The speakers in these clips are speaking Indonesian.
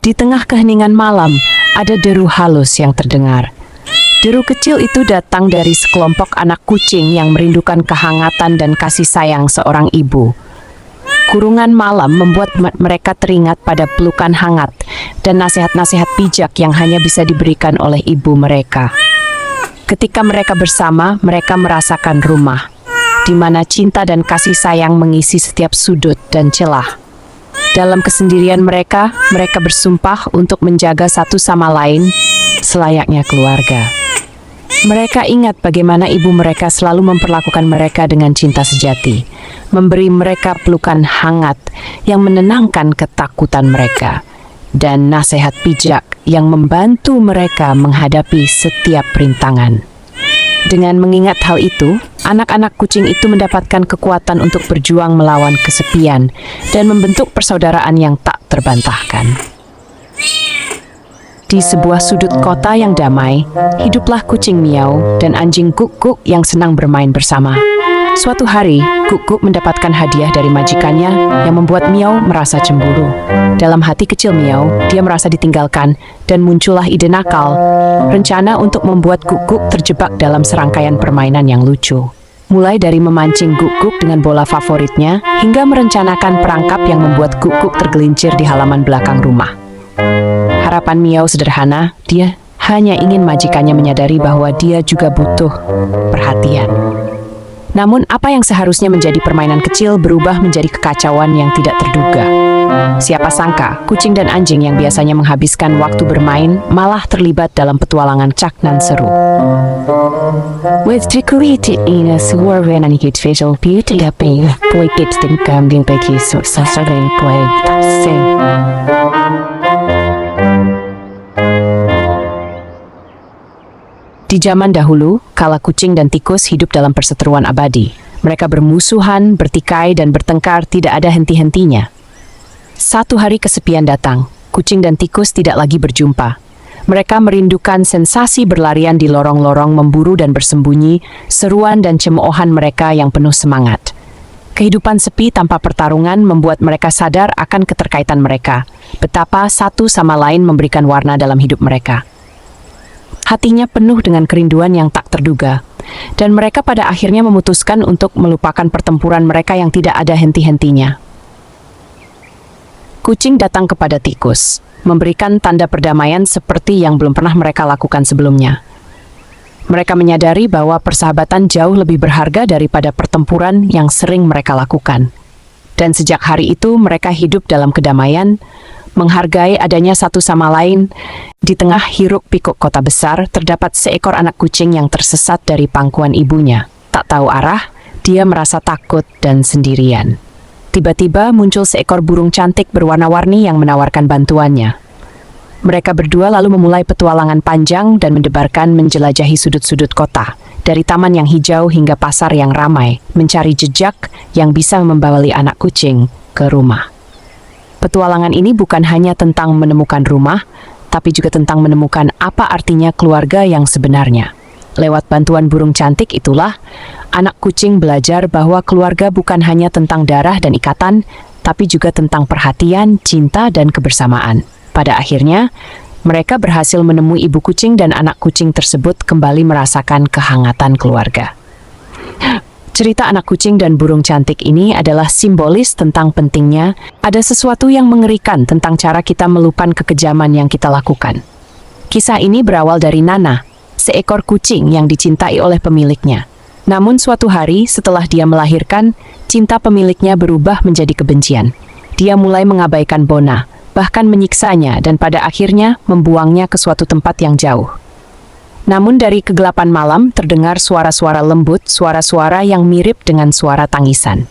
Di tengah keheningan malam, ada deru halus yang terdengar. Deru kecil itu datang dari sekelompok anak kucing yang merindukan kehangatan dan kasih sayang seorang ibu. Kurungan malam membuat mereka teringat pada pelukan hangat dan nasihat-nasihat bijak yang hanya bisa diberikan oleh ibu mereka. Ketika mereka bersama, mereka merasakan rumah, di mana cinta dan kasih sayang mengisi setiap sudut dan celah. Dalam kesendirian mereka bersumpah untuk menjaga satu sama lain selayaknya keluarga. Mereka ingat bagaimana ibu mereka selalu memperlakukan mereka dengan cinta sejati, memberi mereka pelukan hangat yang menenangkan ketakutan mereka, dan nasihat bijak yang membantu mereka menghadapi setiap rintangan. Dengan mengingat hal itu, anak-anak kucing itu mendapatkan kekuatan untuk berjuang melawan kesepian dan membentuk persaudaraan yang tak terbantahkan. Di sebuah sudut kota yang damai, hiduplah kucing Miau dan anjing Guk-Guk yang senang bermain bersama. Suatu hari, Guk-Guk mendapatkan hadiah dari majikannya yang membuat Miau merasa cemburu. Dalam hati kecil Miau, dia merasa ditinggalkan dan muncullah ide nakal, rencana untuk membuat Guk-Guk terjebak dalam serangkaian permainan yang lucu. Mulai dari memancing Guk-Guk dengan bola favoritnya, hingga merencanakan perangkap yang membuat Guk-Guk tergelincir di halaman belakang rumah. Harapan Miau sederhana, dia hanya ingin majikannya menyadari bahwa dia juga butuh perhatian. Namun apa yang seharusnya menjadi permainan kecil berubah menjadi kekacauan yang tidak terduga. Siapa sangka, kucing dan anjing yang biasanya menghabiskan waktu bermain malah terlibat dalam petualangan cak nan seru. With decorated in a suarve and hit facial beauty appeal, poiket dan kambing bagi sasaran poet sing. Di zaman dahulu, kala kucing dan tikus hidup dalam perseteruan abadi. Mereka bermusuhan, bertikai, dan bertengkar tidak ada henti-hentinya. Satu hari kesepian datang, kucing dan tikus tidak lagi berjumpa. Mereka merindukan sensasi berlarian di lorong-lorong memburu dan bersembunyi, seruan dan cemoohan mereka yang penuh semangat. Kehidupan sepi tanpa pertarungan membuat mereka sadar akan keterkaitan mereka, betapa satu sama lain memberikan warna dalam hidup mereka. Hatinya penuh dengan kerinduan yang tak terduga, dan mereka pada akhirnya memutuskan untuk melupakan pertempuran mereka yang tidak ada henti-hentinya. Kucing datang kepada tikus, memberikan tanda perdamaian seperti yang belum pernah mereka lakukan sebelumnya. Mereka menyadari bahwa persahabatan jauh lebih berharga daripada pertempuran yang sering mereka lakukan. Dan sejak hari itu mereka hidup dalam kedamaian, menghargai adanya satu sama lain. Di tengah hiruk-pikuk kota besar, terdapat seekor anak kucing yang tersesat dari pangkuan ibunya. Tak tahu arah, dia merasa takut dan sendirian. Tiba-tiba muncul seekor burung cantik berwarna-warni yang menawarkan bantuannya. Mereka berdua lalu memulai petualangan panjang dan mendebarkan menjelajahi sudut-sudut kota, dari taman yang hijau hingga pasar yang ramai, mencari jejak yang bisa membawali anak kucing ke rumah. Petualangan ini bukan hanya tentang menemukan rumah, tapi juga tentang menemukan apa artinya keluarga yang sebenarnya. Lewat bantuan burung cantik itulah, anak kucing belajar bahwa keluarga bukan hanya tentang darah dan ikatan, tapi juga tentang perhatian, cinta, dan kebersamaan. Pada akhirnya, mereka berhasil menemui ibu kucing dan anak kucing tersebut kembali merasakan kehangatan keluarga. Cerita anak kucing dan burung cantik ini adalah simbolis tentang pentingnya ada sesuatu yang mengerikan tentang cara kita melupakan kekejaman yang kita lakukan. Kisah ini berawal dari Nana, seekor kucing yang dicintai oleh pemiliknya. Namun suatu hari setelah dia melahirkan, cinta pemiliknya berubah menjadi kebencian. Dia mulai mengabaikan Bona, bahkan menyiksanya dan pada akhirnya membuangnya ke suatu tempat yang jauh. Namun dari kegelapan malam terdengar suara-suara lembut, suara-suara yang mirip dengan suara tangisan.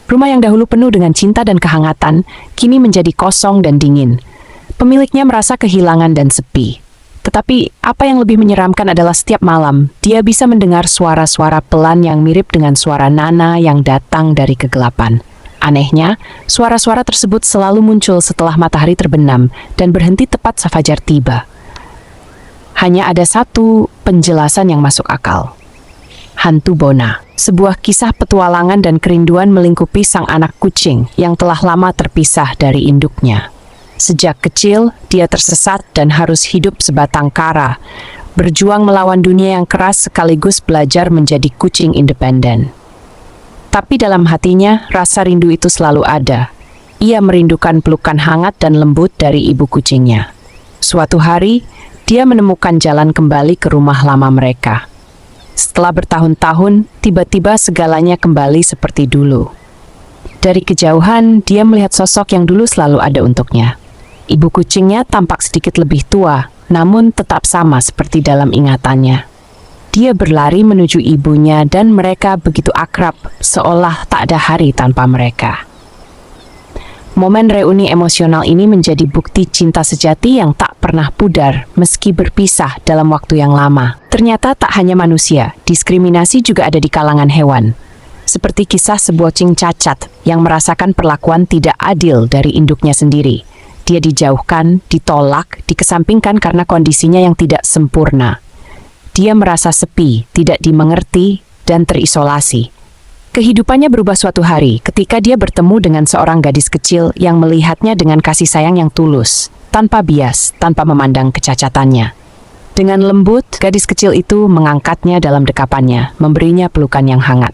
Rumah yang dahulu penuh dengan cinta dan kehangatan, kini menjadi kosong dan dingin. Pemiliknya merasa kehilangan dan sepi. Tetapi apa yang lebih menyeramkan adalah setiap malam, dia bisa mendengar suara-suara pelan yang mirip dengan suara Nana yang datang dari kegelapan. Anehnya, suara-suara tersebut selalu muncul setelah matahari terbenam dan berhenti tepat saat fajar tiba. Hanya ada satu penjelasan yang masuk akal. Hantu Bona, sebuah kisah petualangan dan kerinduan melingkupi sang anak kucing yang telah lama terpisah dari induknya. Sejak kecil, dia tersesat dan harus hidup sebatang kara, berjuang melawan dunia yang keras sekaligus belajar menjadi kucing independen. Tapi dalam hatinya, rasa rindu itu selalu ada. Ia merindukan pelukan hangat dan lembut dari ibu kucingnya. Suatu hari, dia menemukan jalan kembali ke rumah lama mereka. Setelah bertahun-tahun, tiba-tiba segalanya kembali seperti dulu. Dari kejauhan, dia melihat sosok yang dulu selalu ada untuknya. Ibu kucingnya tampak sedikit lebih tua, namun tetap sama seperti dalam ingatannya. Dia berlari menuju ibunya dan mereka begitu akrab, seolah tak ada hari tanpa mereka. Momen reuni emosional ini menjadi bukti cinta sejati yang tak pernah pudar meski berpisah dalam waktu yang lama. Ternyata tak hanya manusia, diskriminasi juga ada di kalangan hewan. Seperti kisah sebuah kucing cacat yang merasakan perlakuan tidak adil dari induknya sendiri. Dia dijauhkan, ditolak, dikesampingkan karena kondisinya yang tidak sempurna. Dia merasa sepi, tidak dimengerti, dan terisolasi. Kehidupannya berubah suatu hari ketika dia bertemu dengan seorang gadis kecil yang melihatnya dengan kasih sayang yang tulus, tanpa bias, tanpa memandang kecacatannya. Dengan lembut, gadis kecil itu mengangkatnya dalam dekapannya, memberinya pelukan yang hangat.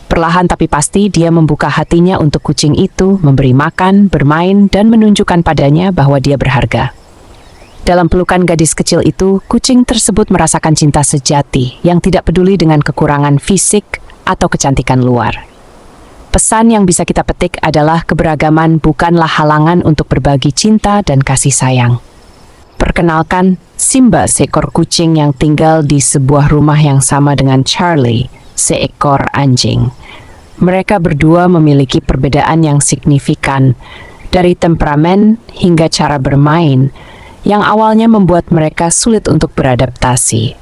Perlahan tapi pasti dia membuka hatinya untuk kucing itu, memberi makan, bermain, dan menunjukkan padanya bahwa dia berharga. Dalam pelukan gadis kecil itu, kucing tersebut merasakan cinta sejati yang tidak peduli dengan kekurangan fisik atau kecantikan luar. Pesan yang bisa kita petik adalah keberagaman bukanlah halangan untuk berbagi cinta dan kasih sayang. Perkenalkan, Simba, seekor kucing yang tinggal di sebuah rumah yang sama dengan Charlie, seekor anjing. Mereka berdua memiliki perbedaan yang signifikan, dari temperamen hingga cara bermain, yang awalnya membuat mereka sulit untuk beradaptasi.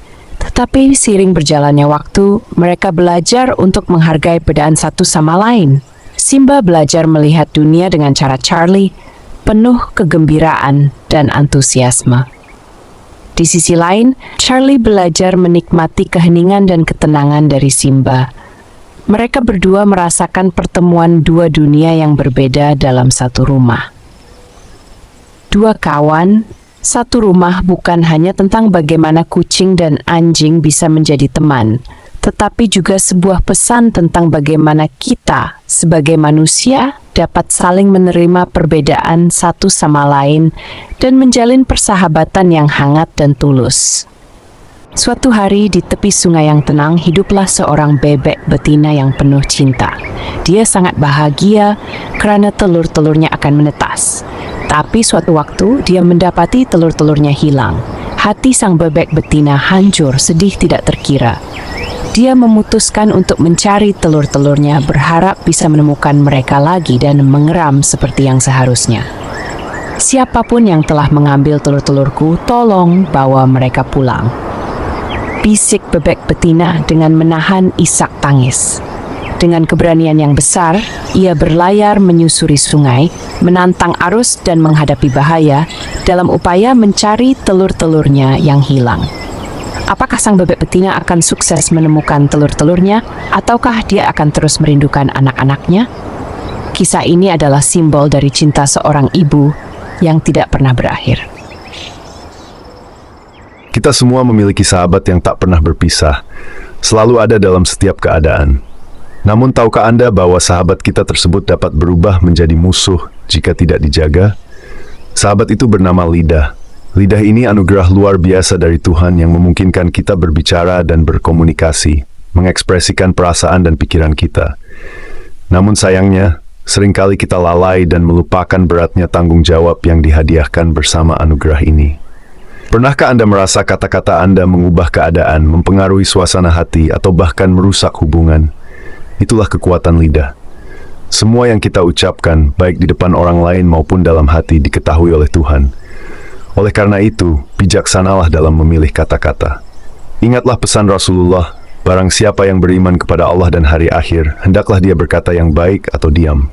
Tetapi seiring berjalannya waktu, mereka belajar untuk menghargai perbedaan satu sama lain. Simba belajar melihat dunia dengan cara Charlie, penuh kegembiraan dan antusiasme. Di sisi lain, Charlie belajar menikmati keheningan dan ketenangan dari Simba. Mereka berdua merasakan pertemuan dua dunia yang berbeda dalam satu rumah. Dua kawan, satu rumah bukan hanya tentang bagaimana kucing dan anjing bisa menjadi teman, tetapi juga sebuah pesan tentang bagaimana kita sebagai manusia dapat saling menerima perbedaan satu sama lain dan menjalin persahabatan yang hangat dan tulus. Suatu hari di tepi sungai yang tenang, hiduplah seorang bebek betina yang penuh cinta. Dia sangat bahagia karena telur-telurnya akan menetas. Tapi suatu waktu dia mendapati telur-telurnya hilang. Hati sang bebek betina hancur, sedih tidak terkira. Dia memutuskan untuk mencari telur-telurnya, berharap bisa menemukan mereka lagi dan mengeram seperti yang seharusnya. Siapapun yang telah mengambil telur-telurku, tolong bawa mereka pulang. Bisik bebek betina dengan menahan isak tangis. Dengan keberanian yang besar, ia berlayar menyusuri sungai, menantang arus dan menghadapi bahaya dalam upaya mencari telur-telurnya yang hilang. Apakah sang bebek betina akan sukses menemukan telur-telurnya, ataukah dia akan terus merindukan anak-anaknya? Kisah ini adalah simbol dari cinta seorang ibu yang tidak pernah berakhir. Kita semua memiliki sahabat yang tak pernah berpisah, selalu ada dalam setiap keadaan. Namun tahukah Anda bahwa sahabat kita tersebut dapat berubah menjadi musuh jika tidak dijaga? Sahabat itu bernama lidah. Lidah ini anugerah luar biasa dari Tuhan yang memungkinkan kita berbicara dan berkomunikasi, mengekspresikan perasaan dan pikiran kita. Namun sayangnya, seringkali kita lalai dan melupakan beratnya tanggung jawab yang dihadiahkan bersama anugerah ini. Pernahkah Anda merasa kata-kata Anda mengubah keadaan, mempengaruhi suasana hati, atau bahkan merusak hubungan? Itulah kekuatan lidah. Semua yang kita ucapkan, baik di depan orang lain maupun dalam hati, diketahui oleh Tuhan. Oleh karena itu, bijaksanalah dalam memilih kata-kata. Ingatlah pesan Rasulullah, barang siapa yang beriman kepada Allah dan hari akhir, hendaklah dia berkata yang baik atau diam.